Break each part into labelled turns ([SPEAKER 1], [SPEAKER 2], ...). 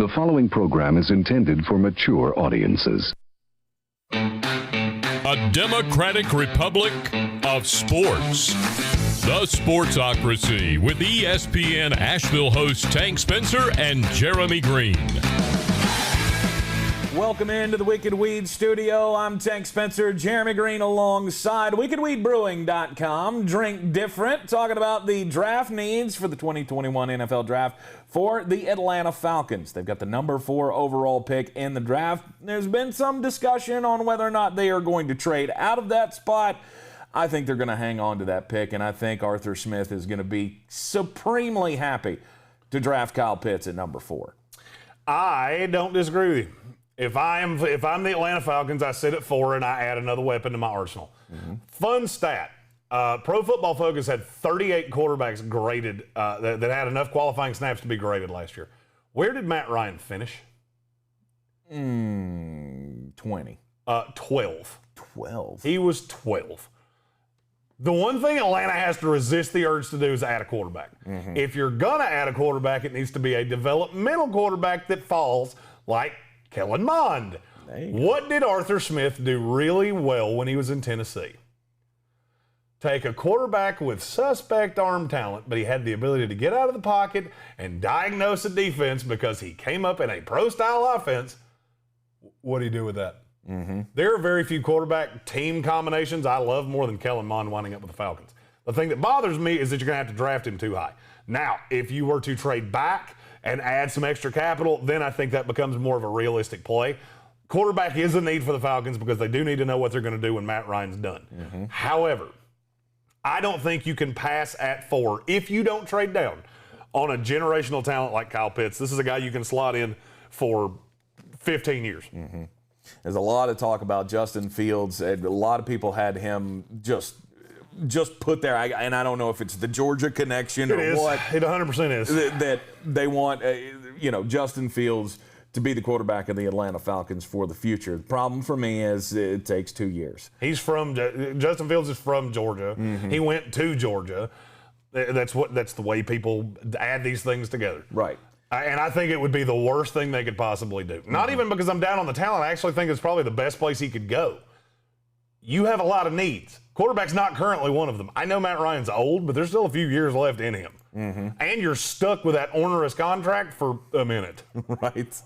[SPEAKER 1] The following program is intended for mature audiences.
[SPEAKER 2] A democratic republic of sports. The Sportsocracy with ESPN Asheville hosts Tank Spencer and Jeremy Greene.
[SPEAKER 3] Welcome into the Wicked Weed studio. I'm Tank Spencer, Jeremy Greene alongside wickedweedbrewing.com. Drink different, talking about the draft needs for the 2021 NFL draft for the Atlanta Falcons. They've got the number 4 overall pick in the draft. There's been some discussion on whether or not they are going to trade out of that spot. I think they're going to hang on to that pick, and I think Arthur Smith is going to be supremely happy to draft Kyle Pitts at number 4.
[SPEAKER 4] I don't disagree with you. If I'm the Atlanta Falcons, I sit at 4 and I add another weapon to my arsenal. Fun stat. Pro Football Focus had 38 quarterbacks graded that had enough qualifying snaps to be graded last year. Where did Matt Ryan finish?
[SPEAKER 3] 20.
[SPEAKER 4] 12.
[SPEAKER 3] 12.
[SPEAKER 4] He was 12. The one thing Atlanta has to resist the urge to do is add a quarterback. If you're going to add a quarterback, it needs to be a developmental quarterback that falls like Kellen Mond. What did Arthur Smith do really well when he was in Tennessee? Take a quarterback with suspect arm talent, but he had the ability to get out of the pocket and diagnose a defense because he came up in a pro-style offense. What do you do with that? There are very few quarterback team combinations I love more than Kellen Mond winding up with the Falcons. The thing that bothers me is that you're going to have to draft him too high. Now, if you were to trade back and add some extra capital, then I think that becomes more of a realistic play. Quarterback is a need for the Falcons because they do need to know what they're going to do when Matt Ryan's done. However, I don't think you can pass at 4 if you don't trade down on a generational talent like Kyle Pitts. This is a guy you can slot in for 15 years.
[SPEAKER 3] There's a lot of talk about Justin Fields. A lot of people had him just put there, and I don't know if it's the Georgia connection or what.
[SPEAKER 4] It 100% is.
[SPEAKER 3] That they want, Justin Fields to be the quarterback of the Atlanta Falcons for the future. The problem for me is it takes 2 years.
[SPEAKER 4] Justin Fields is from Georgia. He went to Georgia. That's the way people add these things together.
[SPEAKER 3] Right.
[SPEAKER 4] And I think it would be the worst thing they could possibly do. Not even because I'm down on the talent. I actually think it's probably the best place he could go. You have a lot of needs. Quarterback's not currently one of them. I know Matt Ryan's old, but there's still a few years left in him. And you're stuck with that onerous contract for a minute.
[SPEAKER 3] Right.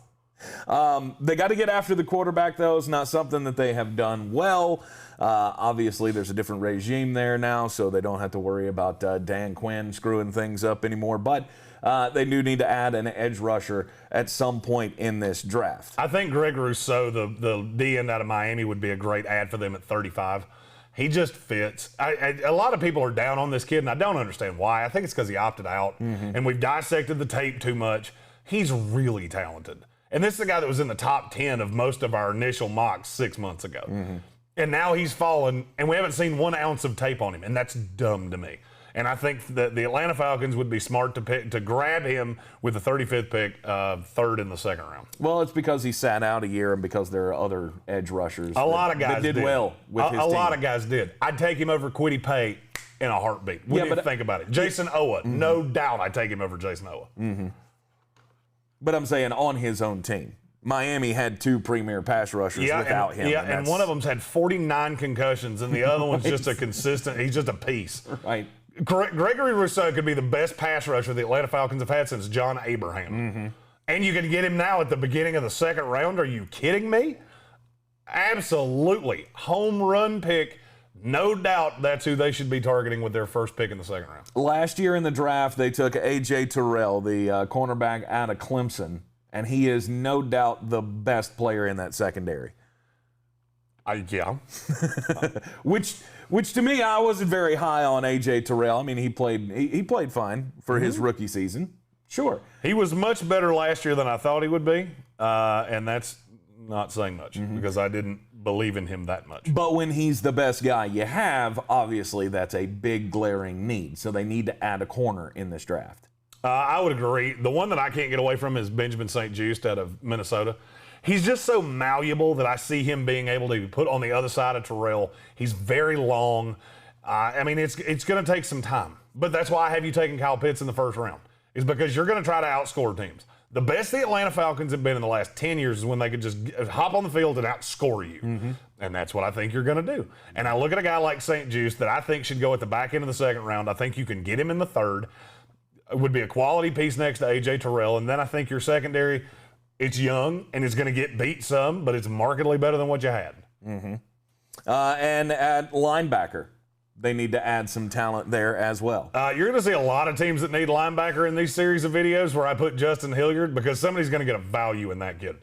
[SPEAKER 3] They got to get after the quarterback, though. It's not something that they have done well. Obviously, there's a different regime there now, so they don't have to worry about Dan Quinn screwing things up anymore. But they do need to add an edge rusher at some point in this draft.
[SPEAKER 4] I think Greg Rousseau, the D-end out of Miami, would be a great add for them at 35. He just fits. A lot of people are down on this kid, and I don't understand why. I think it's because he opted out, and we've dissected the tape too much. He's really talented. And this is a guy that was in the top 10 of most of our initial mocks 6 months ago. And now he's fallen, and we haven't seen 1 ounce of tape on him, and that's dumb to me. And I think that the Atlanta Falcons would be smart to grab him with the 35th pick, 3rd in the 2nd round.
[SPEAKER 3] Well, it's because he sat out a year and because there are other edge rushers.
[SPEAKER 4] A lot of guys
[SPEAKER 3] did well with his team.
[SPEAKER 4] A lot of guys did. I'd take him over Kwity Paye in a heartbeat. What do you think about it? Jason Owa, no doubt I'd take him over Jason Owa.
[SPEAKER 3] But I'm saying on his own team. Miami had 2 premier pass rushers without him.
[SPEAKER 4] Yeah, and one of them's had 49 concussions, and the other one's just a consistent, he's just a piece.
[SPEAKER 3] Right.
[SPEAKER 4] Gregory Rousseau could be the best pass rusher the Atlanta Falcons have had since John Abraham. And you can get him now at the beginning of the 2nd round. Are you kidding me? Absolutely. Home run pick. No doubt that's who they should be targeting with their first pick in the 2nd round.
[SPEAKER 3] Last year in the draft, they took A.J. Terrell, the cornerback out of Clemson, and he is no doubt the best player in that secondary.
[SPEAKER 4] Yeah.
[SPEAKER 3] Which to me, I wasn't very high on A.J. Terrell. I mean, he played fine for his rookie season. Sure.
[SPEAKER 4] He was much better last year than I thought he would be, and that's not saying much because I didn't believe in him that much.
[SPEAKER 3] But when he's the best guy you have, obviously that's a big glaring need. So they need to add a corner in this draft.
[SPEAKER 4] I would agree. The one that I can't get away from is Benjamin St. Juste out of Minnesota. He's just so malleable that I see him being able to be put on the other side of Terrell. He's very long. I mean, it's going to take some time. But that's why I have you taking Kyle Pitts in the 1st round, is because you're going to try to outscore teams. The best the Atlanta Falcons have been in the last 10 years is when they could just hop on the field and outscore you. And that's what I think you're going to do. And I look at a guy like St. Juste that I think should go at the back end of the second round. I think you can get him in the third. It would be a quality piece next to A.J. Terrell. And then I think your secondary, it's young and it's going to get beat some, but it's markedly better than what you had.
[SPEAKER 3] And at linebacker, they need to add some talent there as well.
[SPEAKER 4] You're going to see a lot of teams that need linebacker in these series of videos where I put Justin Hilliard because somebody's going to get a value in that kid.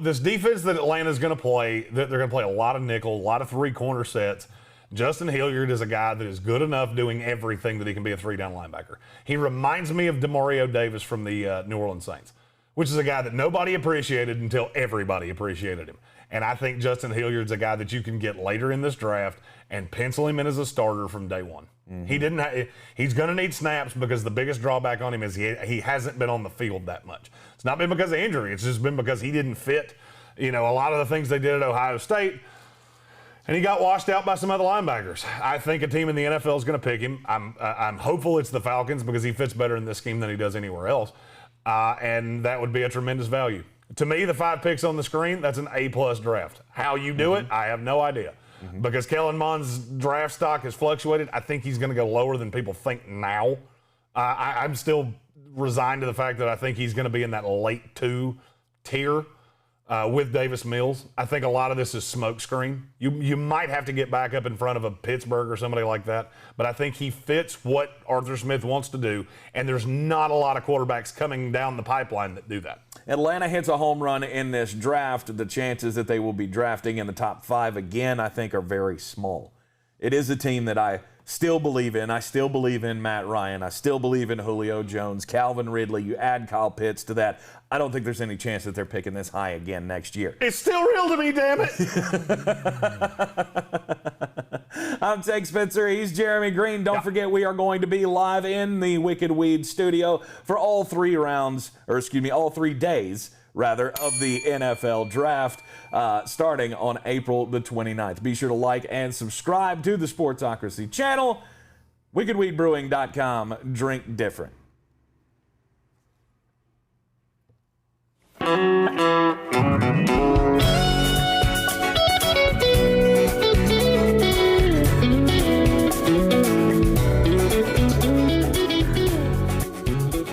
[SPEAKER 4] This defense that Atlanta's going to play, they're going to play a lot of nickel, a lot of three-corner sets. Justin Hilliard is a guy that is good enough doing everything that he can be a three-down linebacker. He reminds me of Demario Davis from the New Orleans Saints, which is a guy that nobody appreciated until everybody appreciated him. And I think Justin Hilliard's a guy that you can get later in this draft and pencil him in as a starter from day one. He's going to need snaps because the biggest drawback on him is he hasn't been on the field that much. It's not been because of injury. It's just been because he didn't fit, a lot of the things they did at Ohio State. And he got washed out by some other linebackers. I think a team in the NFL is going to pick him. I'm hopeful it's the Falcons because he fits better in this scheme than he does anywhere else. And that would be a tremendous value. To me, the 5 picks on the screen, that's an A-plus draft. How you do it, I have no idea. Because Kellen Mond's draft stock has fluctuated, I think he's going to go lower than people think now. I'm still resigned to the fact that I think he's going to be in that late 2 tier with Davis Mills. I think a lot of this is smokescreen. You might have to get back up in front of a Pittsburgh or somebody like that, but I think he fits what Arthur Smith wants to do, and there's not a lot of quarterbacks coming down the pipeline that do that.
[SPEAKER 3] Atlanta hits a home run in this draft. The chances that they will be drafting in the top 5 again, I think, are very small. It is a team that I still believe in. I still believe in Matt Ryan. I still believe in Julio Jones, Calvin Ridley. You add Kyle Pitts to that. I don't think there's any chance that they're picking this high again next year.
[SPEAKER 4] It's still real to me, damn it.
[SPEAKER 3] I'm Tank Spencer. He's Jeremy Greene. Don't forget, we are going to be live in the Wicked Weed studio for all 3 days of the NFL draft, starting on April the 29th. Be sure to like and subscribe to the Sportsocracy channel. WickedWeedBrewing.com. Drink different.